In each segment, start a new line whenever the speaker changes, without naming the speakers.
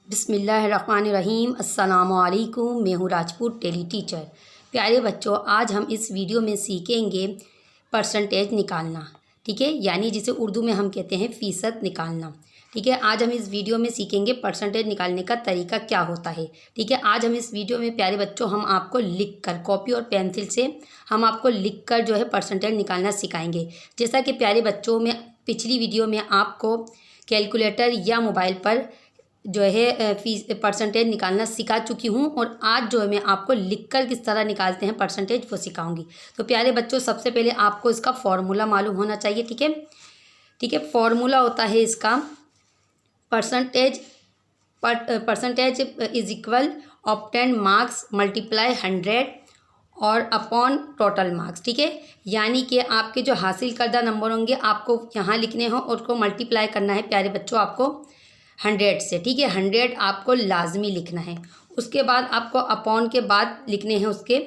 बिस्मिल्लाहिर्रहमानिर्रहीम। अस्सलामुअलैकुम। मैं हूँ राजपूत डेली टीचर। प्यारे बच्चों, आज हम इस वीडियो में सीखेंगे परसेंटेज निकालना, ठीक है, यानी जिसे उर्दू में हम कहते हैं फ़ीसद निकालना। ठीक है, आज हम इस वीडियो में सीखेंगे परसेंटेज निकालने का तरीका क्या होता है। ठीक है, आज हम इस वीडियो में प्यारे बच्चों हम आपको लिख कर कॉपी और पेंसिल से हम आपको लिख कर जो है परसेंटेज निकालना सिखाएंगे। जैसा कि प्यारे बच्चों में पिछली वीडियो में आपको कैलकुलेटर या मोबाइल पर जो है परसेंटेज निकालना सिखा चुकी हूँ, और आज जो है मैं आपको लिखकर किस तरह निकालते हैं परसेंटेज वो सिखाऊंगी। तो प्यारे बच्चों, सबसे पहले आपको इसका फॉर्मूला मालूम होना चाहिए। ठीक है, ठीक है, फॉर्मूला होता है इसका percentage is equal obtain marks multiply 100 और अपॉन टोटल मार्क्स। ठीक है, यानी कि आपके जो हासिल करदा नंबर होंगे आपको यहाँ लिखने हो और उसको मल्टीप्लाई करना है प्यारे बच्चों आपको 100 से। ठीक है, 100 आपको लाजमी लिखना है। उसके बाद आपको अपॉन के बाद लिखने हैं उसके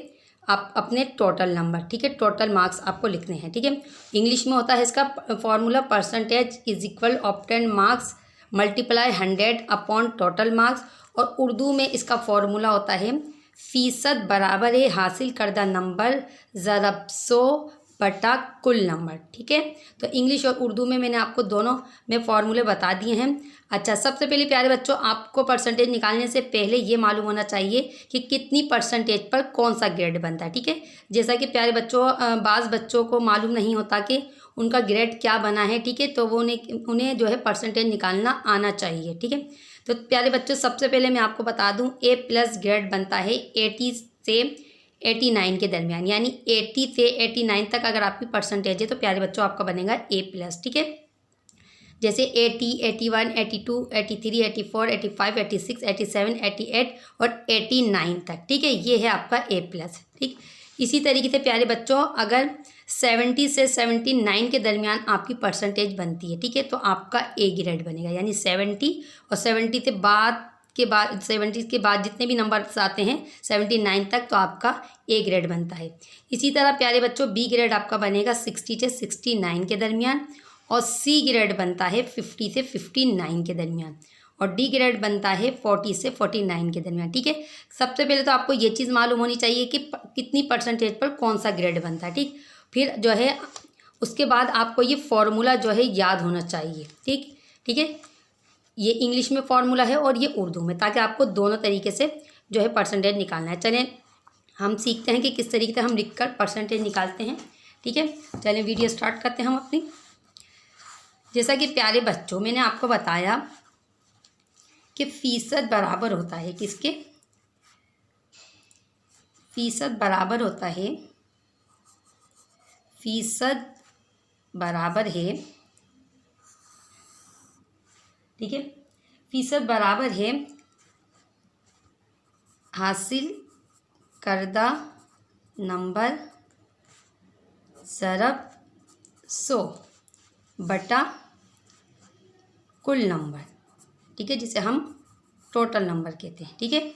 आप अपने टोटल नंबर। ठीक है, टोटल मार्क्स आपको लिखने हैं। ठीक है, इंग्लिश में होता है इसका formula percentage is equal obtain marks multiply 100 upon total marks, और उर्दू में इसका फॉर्मूला होता है फ़ीसद बराबर है हासिल करदा नंबर ज़रब 100 बटा कुल नंबर। ठीक है, तो इंग्लिश और उर्दू में मैंने आपको दोनों में फॉर्मूले बता दिए हैं। अच्छा, सबसे पहले प्यारे बच्चों आपको परसेंटेज निकालने से पहले ये मालूम होना चाहिए कि कितनी परसेंटेज पर कौन सा ग्रेड बनता है। ठीक है, जैसा कि प्यारे बच्चों बाज़ बच्चों को मालूम नहीं होता कि उनका ग्रेड क्या बना है। ठीक है, तो वो उन्हें जो है परसेंटेज निकालना आना चाहिए। ठीक है, तो प्यारे बच्चों सबसे पहले मैं आपको बता दूँ A+ ग्रेड बनता है 80 से 89 के दरमियान, यानी 80 से 89 तक अगर आपकी परसेंटेज है तो प्यारे बच्चों आपका बनेगा A+। ठीक है, जैसे 80, 81, 82, 83, 84, 85, 86, 87, 88 और 89 तक। ठीक है, ये है आपका A+। ठीक, इसी तरीके से प्यारे बच्चों अगर 70 से 79 के दरमियान आपकी परसेंटेज बनती है, ठीक है, तो आपका A ग्रेड बनेगा, यानी 70 और 70 से बाद 70 के बाद जितने भी नंबर्स आते हैं 79 तक, तो आपका A ग्रेड बनता है। इसी तरह प्यारे बच्चों B ग्रेड आपका बनेगा 60 से 69 के दरमियान, और C ग्रेड बनता है 50 से 59 के दरमियान, और D ग्रेड बनता है 40 से 49 के दरमियान। ठीक है, सबसे पहले तो आपको ये चीज़ मालूम होनी चाहिए कि कितनी परसेंटेज पर कौन सा ग्रेड बनता है। ठीक, फिर जो है उसके बाद आपको ये फॉर्मूला जो है याद होना चाहिए। ठीक, ठीक है, ये इंग्लिश में फॉर्मूला है और ये उर्दू में, ताकि आपको दोनों तरीके से जो है परसेंटेज निकालना है। चलें हम सीखते हैं कि किस तरीके से हम लिखकर परसेंटेज निकालते हैं। ठीक है, चलें वीडियो स्टार्ट करते हैं हम अपनी। जैसा कि प्यारे बच्चों मैंने आपको बताया कि फ़ीसद बराबर होता है किसके, फ़ीसद बराबर होता है, फ़ीसद बराबर है, ठीक है, फ़ीसद बराबर है हासिल करदा नंबर ज़रब 100 बटा कुल नंबर। ठीक है, जिसे हम टोटल नंबर कहते हैं। ठीक है,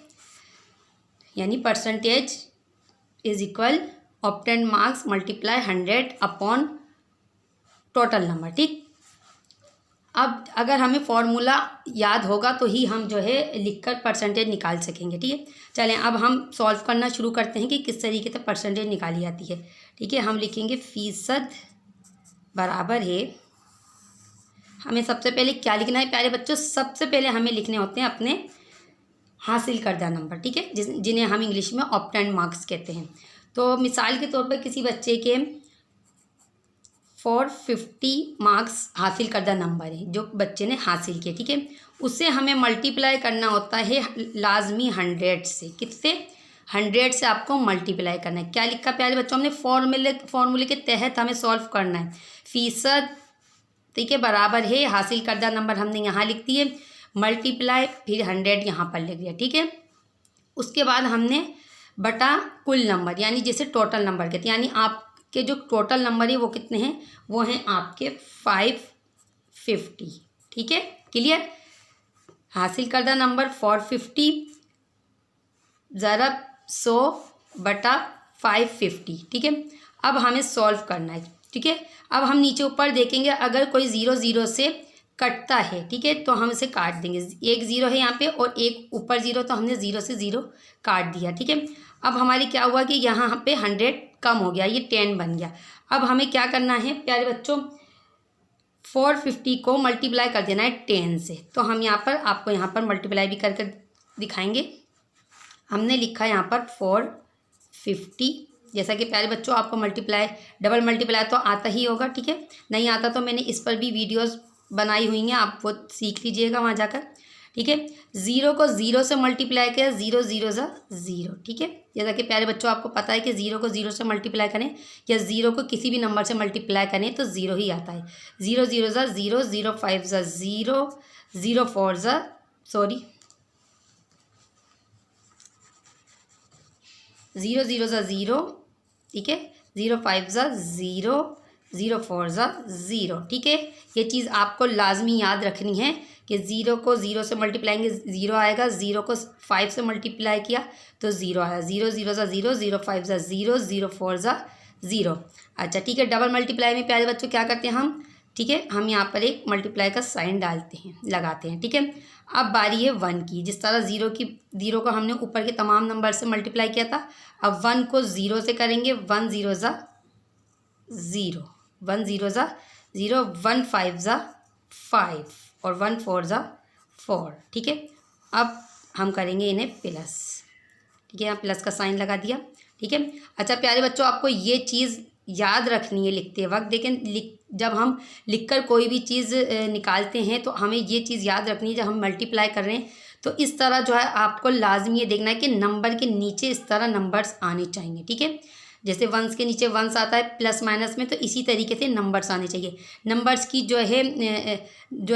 यानी percentage is equal obtain marks multiply 100 upon total number. ठीक, अब अगर हमें फॉर्मूला याद होगा तो ही हम जो है लिखकर परसेंटेज निकाल सकेंगे। ठीक है, चलें अब हम सॉल्व करना शुरू करते हैं कि किस तरीके से परसेंटेज निकाली जाती है। ठीक है, हम लिखेंगे फ़ीसद बराबर है, हमें सबसे पहले क्या लिखना है प्यारे बच्चों, सबसे पहले हमें लिखने होते हैं अपने हासिल करदा नंबर। ठीक है, जिन्हें हम इंग्लिश में ऑब्टेन मार्क्स कहते हैं। तो मिसाल के तौर पर किसी बच्चे के 450 मार्क्स हासिल करदा नंबर है जो बच्चे ने हासिल किए। ठीक है, उससे हमें मल्टीप्लाई करना होता है लाजमी 100 से। किससे? 100 से आपको मल्टीप्लाई करना है। क्या लिखा प्यारे बच्चों, हमने फॉर्मूले के तहत हमें सॉल्व करना है। फ़ीसद, ठीक है, बराबर है हासिल करदा नंबर हमने यहाँ लिख दिए, मल्टीप्लाई फिर 100 यहाँ पर लिख दिया। ठीक है, उसके बाद हमने बटा कुल नंबर, यानी जैसे टोटल नंबर कहते हैं, यानी आपके जो टोटल नंबर है वो कितने हैं, वो हैं आपके 550। ठीक है, क्लियर, हासिल करदा नंबर 450 ज़रब 100 बटा 550। ठीक है, अब हमें सॉल्व करना है। ठीक है, अब हम नीचे ऊपर देखेंगे, अगर कोई 0 0 से कटता है, ठीक है, तो हम इसे काट देंगे। एक ज़ीरो है यहाँ पे और एक ऊपर ज़ीरो, तो हमने ज़ीरो से ज़ीरो काट दिया, ठीक है। अब हमारी क्या हुआ कि यहाँ पे 100 कम हो गया, ये 10 बन गया। अब हमें क्या करना है प्यारे बच्चों, 450 को मल्टीप्लाई कर देना है 10 से। तो हम यहाँ पर आपको यहाँ पर मल्टीप्लाई भी कर दिखाएंगे। हमने लिखा यहाँ पर 450, जैसा कि प्यारे बच्चों आपको मल्टीप्लाई डबल मल्टीप्लाई तो आता ही होगा, ठीक है। नहीं आता तो मैंने इस पर भी वीडियोस बनाई हुई हैं, आप वो सीख लीजिएगा वहाँ जाकर, ठीक है। ज़ीरो को ज़ीरो से मल्टीप्लाई किया, ज़ीरो ज़ीरो ज़ा ज़ीरो, ठीक है। जैसा कि प्यारे बच्चों आपको पता है कि ज़ीरो को ज़ीरो से मल्टीप्लाई करें या ज़ीरो को किसी भी नंबर से मल्टीप्लाई करें तो ज़ीरो ही आता है। ज़ीरो ज़ीरो ज़ा ज़ीरो, ज़ीरो फाइव ज़ा ज़ीरो, ज़ीरो फोर ज़ा ज़ीरो ज़ीरो ज़ा ज़ीरो, ठीक है, ज़ीरो फाइव ज़ा ज़ीरो, ज़ीरो फोर ज़ा ज़ीरो, ठीक है। ये चीज़ आपको लाजमी याद रखनी है कि ज़ीरो को ज़ीरो से मल्टीप्लाएंगे ज़ीरो आएगा, ज़ीरो को 5 से मल्टीप्लाई किया तो ज़ीरो आया। ज़ीरो ज़ीरो ज़ा ज़ीरो, ज़ीरो फाइव ज़ा ज़ीरो, ज़ीरो फोर ज़ा ज़ीरो। अच्छा, ठीक है। डबल मल्टीप्लाई में प्यारे बच्चों क्या करते हैं हम, ठीक है, हम यहाँ पर एक मल्टीप्लाई का साइन डालते हैं, लगाते हैं, ठीक है। अब बारी है 1 की। जिस तरह ज़ीरो को हमने ऊपर के तमाम नंबर से मल्टीप्लाई किया था, अब 1 को ज़ीरो से करेंगे। 1 ज़ीरो ज़ा ज़ीरो, 1 ज़ीरो ज़ा ज़ीरो, 1 फाइव ज़ा 5 और 1 फोर ज़ा 4, ठीक है। अब हम करेंगे इन्हें प्लस, ठीक है, यहाँ प्लस का साइन लगा दिया, ठीक है। अच्छा प्यारे बच्चों, आपको ये चीज़ याद रखनी है लिखते वक्त। देखें, जब हम लिखकर कोई भी चीज़ निकालते हैं तो हमें ये चीज़ याद रखनी है, जब हम मल्टीप्लाई कर रहे हैं तो इस तरह जो है आपको लाजमी ये देखना है कि नंबर के नीचे इस तरह नंबर्स आने चाहिए, ठीक है। जैसे वंस के नीचे वंस आता है प्लस माइनस में, तो इसी तरीके से नंबर्स आने चाहिए। नंबर्स की जो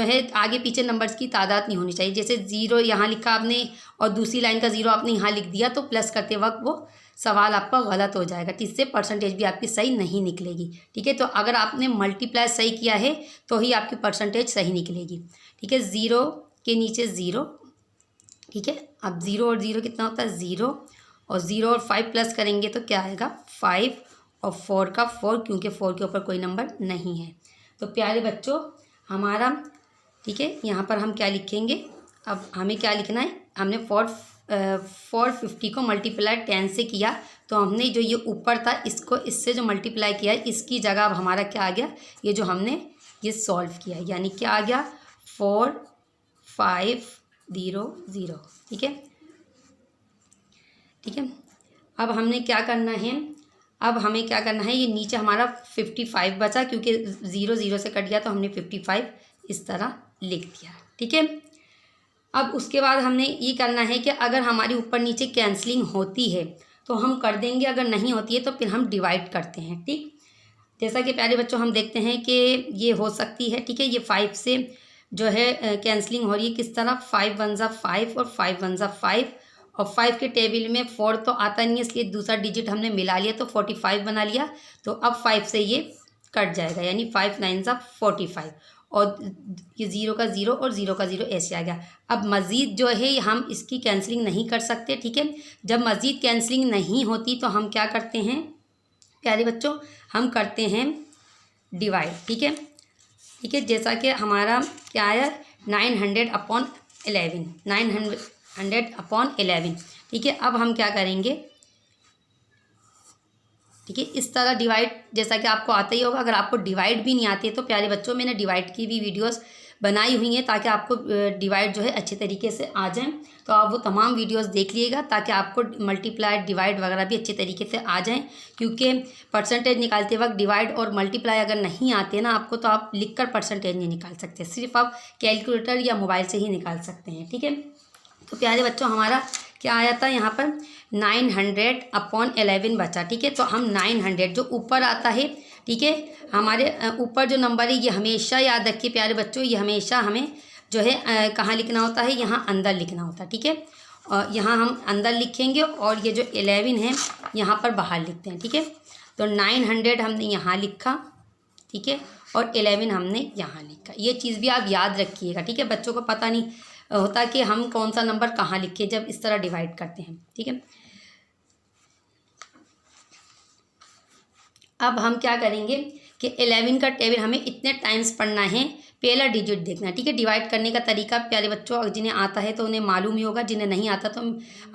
है आगे पीछे नंबर्स की तादाद नहीं होनी चाहिए। जैसे ज़ीरो यहाँ लिखा आपने और दूसरी लाइन का ज़ीरो आपने यहाँ लिख दिया तो प्लस करते वक्त वो सवाल आपका गलत हो जाएगा, जिससे परसेंटेज भी आपकी सही नहीं निकलेगी, ठीक है। तो अगर आपने मल्टीप्लाई सही किया है तो ही आपकी परसेंटेज सही निकलेगी, ठीक है। ज़ीरो के नीचे ज़ीरो, ठीक है। अब ज़ीरो और ज़ीरो कितना होता है, ज़ीरो, और ज़ीरो और 5 प्लस करेंगे तो क्या आएगा 5 और 4 का 4, क्योंकि 4 के ऊपर कोई नंबर नहीं है। तो प्यारे बच्चों हमारा, ठीक है, यहाँ पर हम क्या लिखेंगे, अब हमें क्या लिखना है, हमने 450 को मल्टीप्लाई 10 से किया, तो हमने जो ये ऊपर था इसको इससे जो मल्टीप्लाई किया है इसकी जगह अब हमारा क्या आ गया, ये जो हमने ये सॉल्व किया, यानी क्या आ गया 4500, ठीक है, ठीक है। अब हमने क्या करना है, अब हमें क्या करना है, ये नीचे हमारा 55 बचा, क्योंकि ज़ीरो ज़ीरो से कट गया तो हमने 55 इस तरह लिख दिया, ठीक है। अब उसके बाद हमने ये करना है कि अगर हमारी ऊपर नीचे कैंसलिंग होती है तो हम कर देंगे, अगर नहीं होती है तो फिर हम डिवाइड करते हैं, ठीक। जैसा कि प्यारे बच्चों हम देखते हैं कि ये हो सकती है, ठीक है, ये 5 से जो है कैंसलिंग हो रही है, किस तरह 5 1 ज़ा 5 और 5 1 ज़ा 5, और 5 के टेबल में 4 तो आता नहीं है, इसलिए दूसरा डिजिट हमने मिला लिया तो 45 बना लिया। तो अब 5 से ये कट जाएगा, यानी 5 9 ज़ा 45, और ये ज़ीरो का ज़ीरो और ज़ीरो का ज़ीरो ऐसे आ गया। अब मज़ीद जो है हम इसकी कैंसलिंग नहीं कर सकते, ठीक है। जब मज़ीद कैंसलिंग नहीं होती तो हम क्या करते हैं प्यारे बच्चों, हम करते हैं डिवाइड, ठीक है, ठीक है। जैसा कि हमारा क्या आया 900/11, 900/11, ठीक है। अब हम क्या करेंगे, ठीक है, इस तरह डिवाइड जैसा कि आपको आता ही होगा। अगर आपको डिवाइड भी नहीं आती है तो प्यारे बच्चों मैंने डिवाइड की भी वीडियोस बनाई हुई हैं, ताकि आपको डिवाइड जो है अच्छे तरीके से आ जाए। तो आप वो तमाम वीडियोस देख लीजिएगा ताकि आपको मल्टीप्लाई डिवाइड वगैरह भी अच्छे तरीके से आ जाएं, क्योंकि परसेंटेज निकालते वक्त डिवाइड और मल्टीप्लाई अगर नहीं आते ना आपको, तो आप लिखकर परसेंटेज नहीं निकाल सकते, सिर्फ आप कैलकुलेटर या मोबाइल से ही निकाल सकते हैं, ठीक है। तो प्यारे बच्चों हमारा क्या आया था यहाँ पर 900/11 बचा, ठीक है। तो हम 900 जो ऊपर आता है, ठीक है, हमारे ऊपर जो नंबर है ये हमेशा याद रखिए प्यारे बच्चों, ये हमेशा हमें जो है कहाँ लिखना होता है, यहाँ अंदर लिखना होता है, ठीक है। और यहाँ हम अंदर लिखेंगे और ये जो 11 है यहाँ पर बाहर लिखते हैं, ठीक है। तो 900 हमने यहाँ लिखा, ठीक है, और 11 हमने यहाँ लिखा। ये चीज़ भी आप याद रखिएगा, ठीक है। बच्चों को पता नहीं होता कि हम कौन सा नंबर कहाँ लिखे जब इस तरह डिवाइड करते हैं, ठीक है। अब हम क्या करेंगे कि 11 का टेबल हमें इतने टाइम्स पढ़ना है, पहला डिजिट देखना है, ठीक है। डिवाइड करने का तरीका प्यारे बच्चों जिन्हें आता है तो उन्हें मालूम ही होगा, जिन्हें नहीं आता तो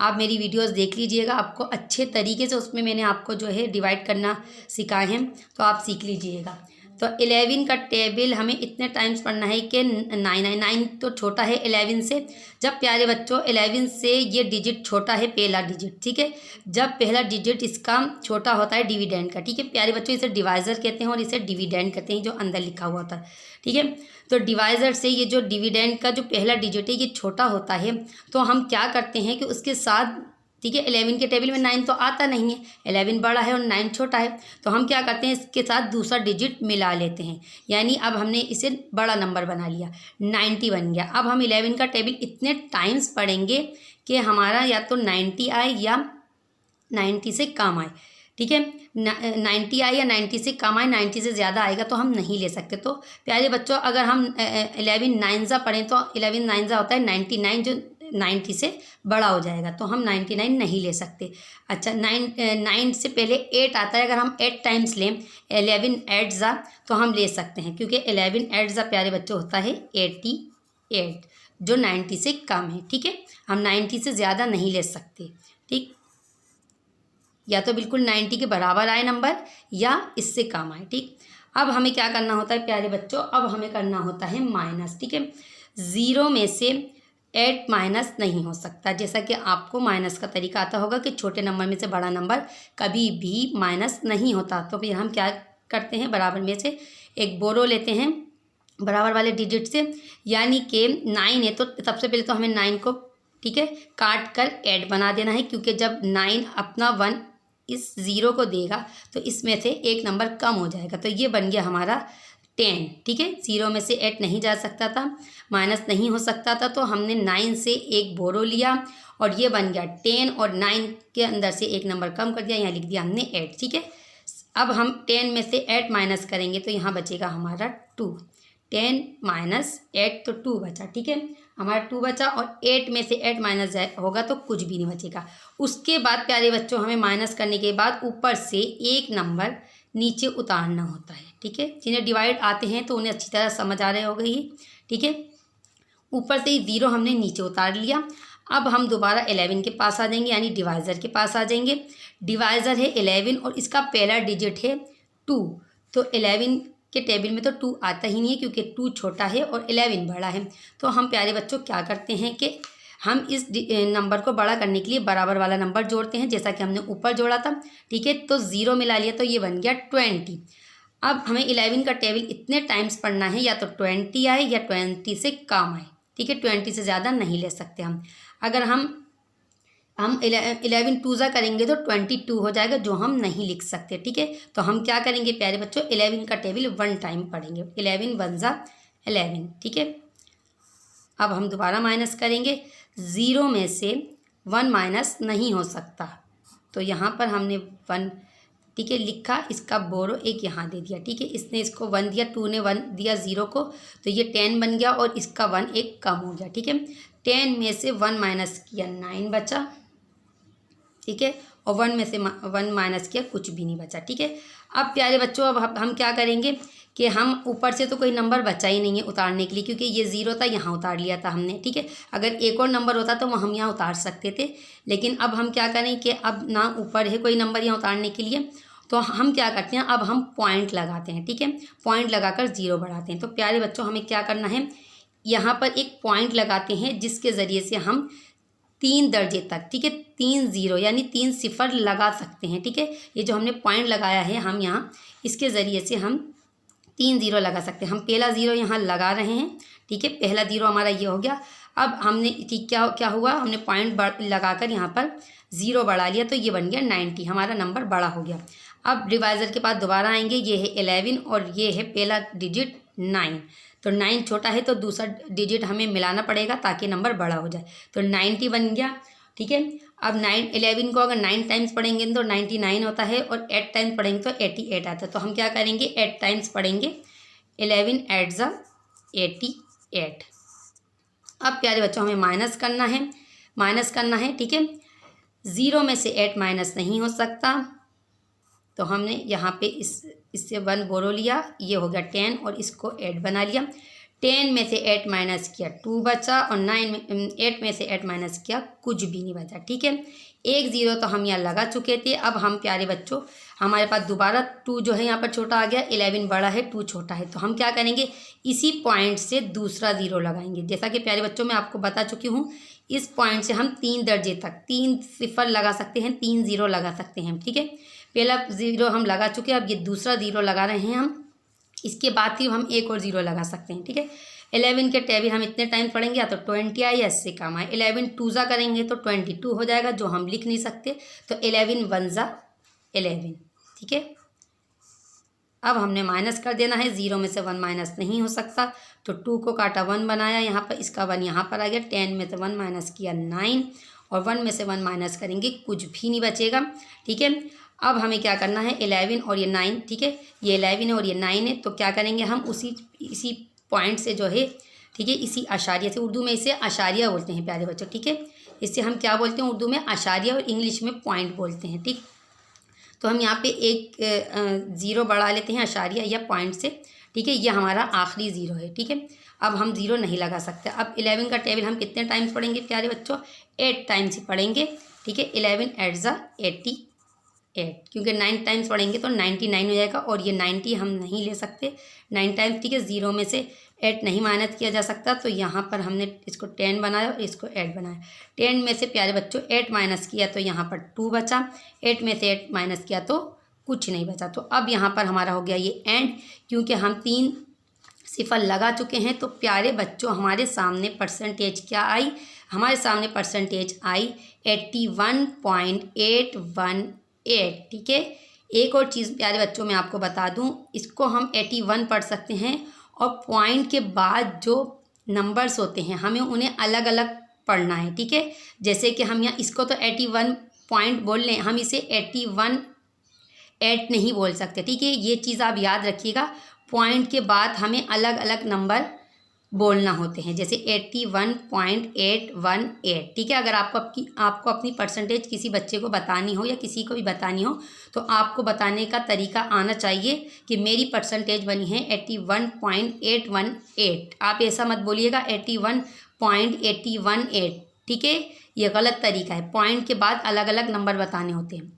आप मेरी वीडियोस देख लीजिएगा, आपको अच्छे तरीके से उसमें मैंने आपको जो है डिवाइड करना सिखाए हैं, तो आप सीख लीजिएगा। तो 11 का टेबल हमें इतने टाइम्स पढ़ना है कि 9 तो छोटा है 11 से। जब प्यारे बच्चों 11 से ये डिजिट छोटा है, पहला डिजिट, ठीक है, जब पहला डिजिट इसका छोटा होता है डिविडेंड का, ठीक है प्यारे बच्चों, इसे डिवाइज़र कहते हैं और इसे डिविडेंड कहते हैं, जो अंदर लिखा हुआ होता है, ठीक है। तो डिवाइज़र से ये जो डिविडेंड का जो पहला डिजिट है ये छोटा होता है, तो हम क्या करते हैं कि उसके साथ, ठीक है, 11 के टेबल में 9 तो आता नहीं है, 11 बड़ा है और 9 छोटा है, तो हम क्या करते हैं इसके साथ दूसरा डिजिट मिला लेते हैं, यानी अब हमने इसे बड़ा नंबर बना लिया, 90 बन गया। अब हम 11 का टेबल इतने टाइम्स पढ़ेंगे कि हमारा या तो 90 आए या 90 से कम आए, ठीक है, 90 आए या 90 से कम आए, 90 से ज़्यादा आएगा तो हम नहीं ले सकते। तो प्यारे बच्चों अगर हम 11 9 पढ़ें तो 11 9 होता है 99, जो 90 से बड़ा हो जाएगा, तो हम 99 नहीं ले सकते। अच्छा, 9 से पहले 8 आता है, अगर हम 8 टाइम्स लें 11 8 तो हम ले सकते हैं, क्योंकि 11 8 प्यारे बच्चों होता है 88, जो 90 से कम है, ठीक है। हम 90 से ज़्यादा नहीं ले सकते, ठीक, या तो बिल्कुल 90 के बराबर आए नंबर या इससे कम आए, ठीक। अब हमें क्या करना होता है प्यारे बच्चों, अब हमें करना होता है माइनस, ठीक है। 0 में से 8 माइनस नहीं हो सकता, जैसा कि आपको माइनस का तरीका आता होगा कि छोटे नंबर में से बड़ा नंबर कभी भी माइनस नहीं होता। तो फिर हम क्या करते हैं, बराबर में से एक बोरो लेते हैं बराबर वाले डिजिट से, यानी कि 9 है तो सबसे पहले तो हमें 9 को, ठीक है, काट कर 8 बना देना है, क्योंकि जब 9 अपना 1 इस 0 को देगा तो इसमें से एक नंबर कम हो जाएगा, तो ये बन गया हमारा 10, ठीक है। 0 में से 8 नहीं जा सकता था, माइनस नहीं हो सकता था, तो हमने 9 से एक बोरो लिया और ये बन गया 10, और 9 के अंदर से एक नंबर कम कर दिया, यहाँ लिख दिया हमने 8, ठीक है। अब हम 10 में से 8 माइनस करेंगे तो यहाँ बचेगा हमारा 2, 10 माइनस 8 तो 2 बचा, ठीक है, हमारा 2 बचा, और 8 में से 8 माइनस होगा तो कुछ भी नहीं बचेगा। उसके बाद प्यारे बच्चों हमें माइनस करने के बाद ऊपर से एक नंबर नीचे उतारना होता है, ठीक है। जिन्हें डिवाइड आते हैं तो उन्हें अच्छी तरह समझ आ रहे होगा ये, ठीक है। ऊपर से 0 हमने नीचे उतार लिया। अब हम दोबारा 11 के पास आ जाएंगे, यानी डिवाइज़र के पास आ जाएंगे। डिवाइज़र है 11 और इसका पहला डिजिट है 2, तो 11 के टेबल में तो 2 आता ही नहीं है, क्योंकि 2 छोटा है और 11 बड़ा है। तो हम प्यारे बच्चों क्या करते हैं कि हम इस नंबर को बड़ा करने के लिए बराबर वाला नंबर जोड़ते हैं, जैसा कि हमने ऊपर जोड़ा था, ठीक है। तो 0 मिला लिया तो ये बन गया 20। अब हमें 11 का टेबल इतने टाइम्स पढ़ना है, या तो 20 आए या 20 से कम आए, ठीक है, 20 से ज़्यादा नहीं ले सकते हम। अगर हम 11 2 करेंगे तो 22 हो जाएगा, जो हम नहीं लिख सकते, ठीक है। तो हम क्या करेंगे प्यारे बच्चों, 11 का टेबल 1 टाइम पढ़ेंगे, 11 1 11, ठीक है। अब हम दोबारा माइनस करेंगे, 0 में से 1 माइनस नहीं हो सकता, तो यहाँ पर हमने 1, ठीक है, लिखा, इसका बोरो एक यहाँ दे दिया, ठीक है, इसने इसको 1 दिया, 2 ने 1 दिया 0 को, तो ये 10 बन गया और इसका 1 एक कम हो गया, ठीक है। 10 में से 1 माइनस किया 9 बचा, ठीक है, और 1 में से 1 माइनस किया कुछ भी नहीं बचा, ठीक है। अब प्यारे बच्चों अब हम क्या करेंगे कि हम ऊपर से तो कोई नंबर बचा ही नहीं है उतारने के लिए, क्योंकि ये 0 था, यहाँ उतार लिया था हमने, ठीक है। अगर एक और नंबर होता तो हम यहाँ उतार सकते थे, लेकिन अब हम क्या करें कि अब ना ऊपर है कोई नंबर यहाँ उतारने के लिए, तो हम क्या करते हैं, अब हम पॉइंट लगाते हैं, ठीक है, पॉइंट लगाकर 0 बढ़ाते हैं। तो प्यारे बच्चों हमें क्या करना है, यहाँ पर एक पॉइंट लगाते हैं, जिसके ज़रिए से हम 3 दर्जे तक, ठीक है, 3 0 यानी 3 सिफर लगा सकते हैं, ठीक है। ये जो हमने पॉइंट लगाया है हम यहाँ, इसके ज़रिए से हम 3 0 लगा सकते हैं। हम पहला 0 यहाँ लगा रहे हैं, ठीक है, पहला 0 हमारा ये हो गया। अब हमने ठीक क्या हुआ, हमने पॉइंट लगाकर यहाँ पर 0 बढ़ा लिया, तो ये बन गया 90, हमारा नंबर बड़ा हो गया। अब डिवाइज़र के पास दोबारा आएंगे, ये है 11 और ये है पहला डिजिट 9, तो 9 छोटा है तो दूसरा डिजिट हमें मिलाना पड़ेगा ताकि नंबर बड़ा हो जाए, तो 90 बन गया, ठीक है। अब 11 को अगर 9 टाइम्स पढ़ेंगे तो 99 होता है, और 8 टाइम्स पढ़ेंगे तो 88 आता है। तो हम क्या करेंगे, 8 टाइम्स पढ़ेंगे, 11 8 88। अब प्यारे बच्चों हमें माइनस करना है, ठीक है। 0 में से 8 माइनस नहीं हो सकता, तो हमने यहाँ पे इससे 1 बोरो लिया, ये हो गया 10 और इसको 8 बना लिया। 10 में से 8 माइनस किया 2 बचा और 8 में से 8 माइनस किया कुछ भी नहीं बचा। ठीक है, 1 0 तो हम यहाँ लगा चुके थे। अब हम प्यारे बच्चों हमारे पास दोबारा 2 जो है यहाँ पर छोटा आ गया, 11 बड़ा है 2 छोटा है, तो हम क्या करेंगे इसी पॉइंट से दूसरा 0 लगाएंगे। जैसा कि प्यारे बच्चों मैं आपको बता चुकी हूँ, इस पॉइंट से हम 3 दर्जे तक 3 सिफर लगा सकते हैं, 3 0 लगा सकते हैं। ठीक है, पहला 0 हम लगा चुके हैं, अब ये दूसरा 0 लगा रहे हैं हम। इसके बाद ही हम एक और 0 लगा सकते हैं। ठीक है, 11 के टेबल हम इतने टाइम पढ़ेंगे, या तो 20 आए या इससे कम आए। 11 2 करेंगे तो 22 हो जाएगा, जो हम लिख नहीं सकते, तो 11 1 11। ठीक है, अब हमने माइनस कर देना है, 0 में से 1 माइनस नहीं हो सकता, तो 2 को काटा 1 बनाया यहाँ पर, इसका 1 यहाँ पर आ गया। 10 में से 1 माइनस किया 9 और 1 में से 1 माइनस करेंगे कुछ भी नहीं बचेगा। ठीक है, अब हमें क्या करना है 11 और ये 9, ठीक है, ये 11 है और ये 9 है, तो क्या करेंगे हम इसी पॉइंट से जो है, ठीक है, इसी आशारिया से, उर्दू में इसे आशारिया बोलते हैं प्यारे बच्चों। ठीक है, इससे हम क्या बोलते हैं उर्दू में आशारिया और इंग्लिश में पॉइंट बोलते हैं। ठीक, तो हम यहाँ पे एक 0 बढ़ा लेते हैं आशारिया या पॉइंट से। ठीक है, ये हमारा आखिरी 0 है। ठीक है, अब हम 0 नहीं लगा सकते। अब 11 का टेबल हम कितने टाइम्स पढ़ेंगे प्यारे बच्चों, 8 टाइम्स ही पढ़ेंगे। ठीक है, 11 8 ज़ा 88, क्योंकि 9 टाइम्स पढ़ेंगे तो 99 हो जाएगा, और ये 90 हम नहीं ले सकते 9 टाइम्स। ठीक है, 0 में से 8 नहीं माइनस किया जा सकता, तो यहाँ पर हमने इसको 10 बनाया और इसको 8 बनाया। 10 में से प्यारे बच्चों 8 माइनस किया तो यहाँ पर 2 बचा, 8 में से 8 माइनस किया तो कुछ नहीं बचा। तो अब यहाँ पर हमारा हो गया ये एंड, क्योंकि हम 3 सिफर लगा चुके हैं। तो प्यारे बच्चों हमारे सामने परसेंटेज क्या आई, हमारे सामने परसेंटेज आई 81.818। ठीक है, एक और चीज़ प्यारे बच्चों मैं आपको बता दूं, इसको हम 81 पढ़ सकते हैं, और पॉइंट के बाद जो नंबर्स होते हैं हमें उन्हें अलग अलग पढ़ना है। ठीक है, जैसे कि हम यहाँ इसको तो 81 पॉइंट बोल लें, हम इसे 81 नहीं बोल सकते। ठीक है, ये चीज़ आप याद रखिएगा, पॉइंट के बाद हमें अलग अलग नंबर बोलना होते हैं, जैसे 81.818। ठीक है, अगर आपको अपनी परसेंटेज किसी बच्चे को बतानी हो या किसी को भी बतानी हो, तो आपको बताने का तरीका आना चाहिए कि मेरी परसेंटेज बनी है 81.818। आप ऐसा मत बोलिएगा 81.818। ठीक है, ये गलत तरीका है, पॉइंट के बाद अलग अलग नंबर बताने होते हैं,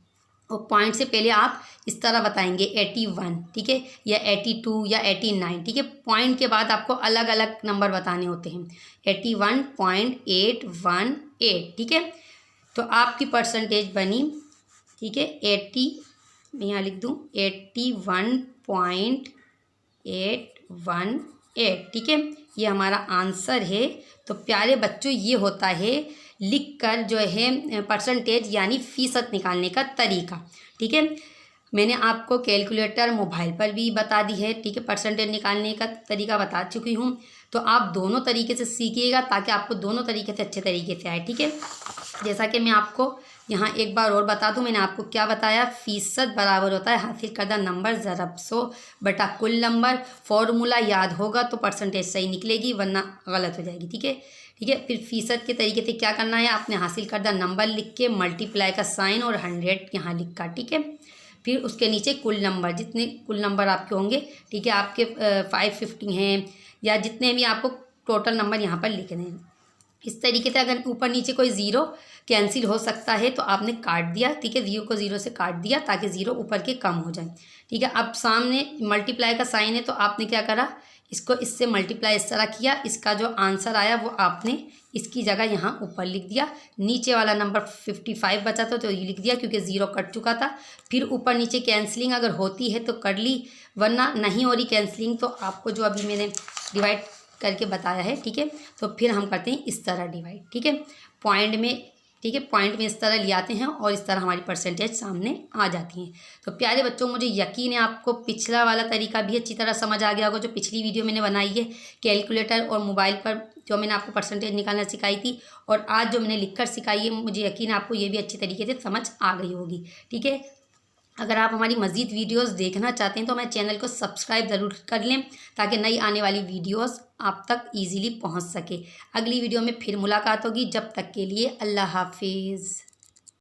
और पॉइंट से पहले आप इस तरह बताएंगे 81, ठीक है, या 82 या 89। ठीक है, पॉइंट के बाद आपको अलग अलग नंबर बताने होते हैं, 81.818। ठीक है, तो आपकी परसेंटेज बनी, ठीक है, 80, मैं यहाँ लिख दूँ 81.818। ठीक है, ये हमारा आंसर है। तो प्यारे बच्चों ये होता है लिखकर जो है परसेंटेज यानी फ़ीसद निकालने का तरीका। ठीक है, मैंने आपको कैलकुलेटर मोबाइल पर भी बता दी है। ठीक है, परसेंटेज निकालने का तरीका बता चुकी हूँ, तो आप दोनों तरीके से सीखिएगा ताकि आपको दोनों तरीके से अच्छे तरीके से आए। ठीक है, जैसा कि मैं आपको यहाँ एक बार और बता दूँ, मैंने आपको क्या बताया, फ़ीसद बराबर होता है हासिल करदा नंबर ज़रब 100 बटा कुल नंबर। फॉर्मूला याद होगा तो परसेंटेज सही निकलेगी, वरना गलत हो जाएगी। ठीक है, ठीक है, फिर फ़ीसद के तरीके से क्या करना है, आपने हासिल करदा नंबर लिख के मल्टीप्लाई का साइन और 100 यहाँ लिखा। ठीक है, फिर उसके नीचे कुल नंबर, जितने कुल नंबर आपके होंगे, ठीक है, आपके 550 हैं या जितने भी आपको टोटल नंबर यहाँ पर लिखने हैं। इस तरीके से अगर ऊपर नीचे कोई ज़ीरो कैंसिल हो सकता है तो आपने काट दिया। ठीक है, 0 को 0 से काट दिया ताकि 0 ऊपर के कम हो जाए। ठीक है, अब सामने मल्टीप्लाई का साइन है तो आपने क्या करा, इसको इससे मल्टीप्लाई इस तरह किया, इसका जो आंसर आया वो आपने इसकी जगह यहाँ ऊपर लिख दिया। नीचे वाला नंबर 55 बचा था तो ये लिख दिया क्योंकि 0 कट चुका था। फिर ऊपर नीचे कैंसलिंग अगर होती है तो कर ली, वरना नहीं हो रही कैंसलिंग तो आपको जो अभी मैंने डिवाइड करके बताया है, ठीक है, तो फिर हम करते हैं इस तरह डिवाइड। ठीक है, पॉइंट में, ठीक है, पॉइंट में इस तरह ले आते हैं और इस तरह हमारी परसेंटेज सामने आ जाती हैं। तो प्यारे बच्चों मुझे यकीन है आपको पिछला वाला तरीका भी अच्छी तरह समझ आ गया होगा, जो पिछली वीडियो मैंने बनाई है कैलकुलेटर और मोबाइल पर जो मैंने आपको परसेंटेज निकालना सिखाई थी, और आज जो मैंने लिखकर सिखाई है, मुझे यकीन है आपको ये भी अच्छी तरीके से समझ आ गई होगी। ठीक है, अगर आप हमारी मज़ीद वीडियोस देखना चाहते हैं तो हमारे चैनल को सब्सक्राइब ज़रूर कर लें ताकि नई आने वाली वीडियोस आप तक इजीली पहुंच सके। अगली वीडियो में फिर मुलाकात होगी, जब तक के लिए अल्लाह हाफिज़।